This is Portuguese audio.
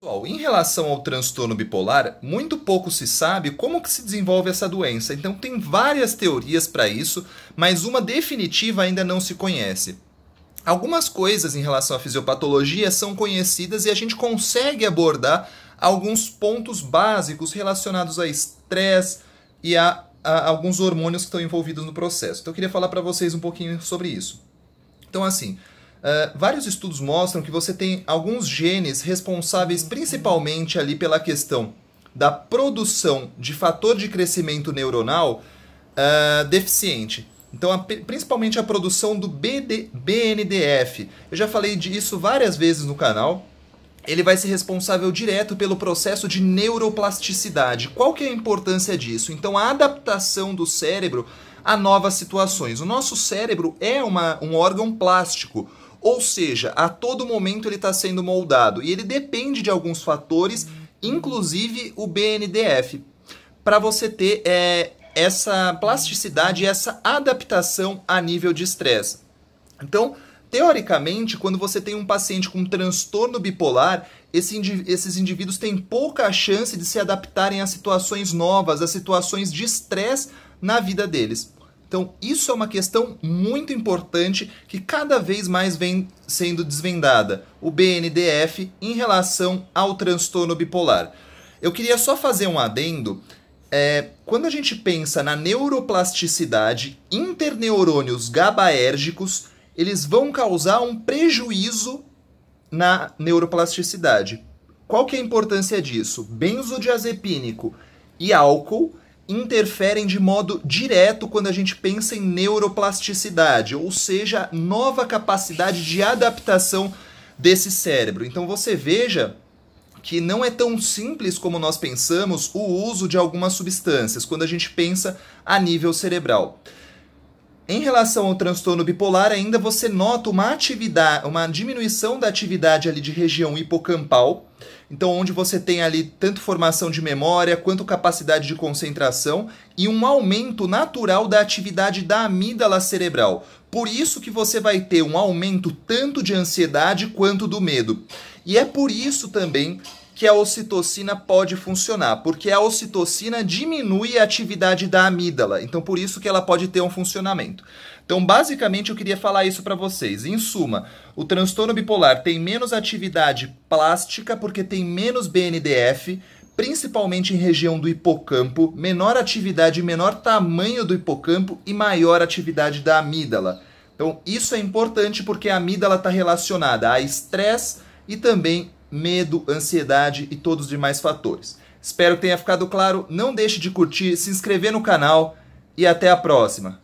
Pessoal, em relação ao transtorno bipolar, muito pouco se sabe como que se desenvolve essa doença. Então tem várias teorias para isso, mas uma definitiva ainda não se conhece. Algumas coisas em relação à fisiopatologia são conhecidas e a gente consegue abordar alguns pontos básicos relacionados a estresse e a alguns hormônios que estão envolvidos no processo. Então eu queria falar para vocês um pouquinho sobre isso. Então assim, vários estudos mostram que você tem alguns genes responsáveis principalmente ali pela questão da produção de fator de crescimento neuronal deficiente. Então, principalmente a produção do BNDF. Eu já falei disso várias vezes no canal. Ele vai ser responsável direto pelo processo de neuroplasticidade. Qual que é a importância disso? Então, a adaptação do cérebro a novas situações. O nosso cérebro é um órgão plástico, ou seja, a todo momento ele está sendo moldado. E ele depende de alguns fatores, inclusive o BNDF, para você ter essa plasticidade e essa adaptação a nível de estresse. Então, teoricamente, quando você tem um paciente com transtorno bipolar, esses indivíduos têm pouca chance de se adaptarem a situações novas, a situações de estresse na vida deles. Então, isso é uma questão muito importante que cada vez mais vem sendo desvendada, o BNDF em relação ao transtorno bipolar. Eu queria só fazer um adendo. Quando a gente pensa na neuroplasticidade, interneurônios GABAérgicos, eles vão causar um prejuízo na neuroplasticidade. Qual que é a importância disso? Benzodiazepínico e álcool interferem de modo direto quando a gente pensa em neuroplasticidade, ou seja, nova capacidade de adaptação desse cérebro. Então você veja que não é tão simples como nós pensamos o uso de algumas substâncias quando a gente pensa a nível cerebral. Em relação ao transtorno bipolar, ainda você nota uma diminuição da atividade ali de região hipocampal, então onde você tem ali tanto formação de memória quanto capacidade de concentração e um aumento natural da atividade da amígdala cerebral. Por isso que você vai ter um aumento tanto de ansiedade quanto do medo. E é por isso também que a ocitocina pode funcionar, porque a ocitocina diminui a atividade da amígdala, então por isso que ela pode ter um funcionamento. Então basicamente eu queria falar isso para vocês. Em suma, o transtorno bipolar tem menos atividade plástica porque tem menos BNDF, principalmente em região do hipocampo, menor atividade, menor tamanho do hipocampo e maior atividade da amígdala. Então isso é importante porque a amígdala está relacionada a estresse e também medo, ansiedade e todos os demais fatores. Espero que tenha ficado claro. Não deixe de curtir, se inscrever no canal e até a próxima.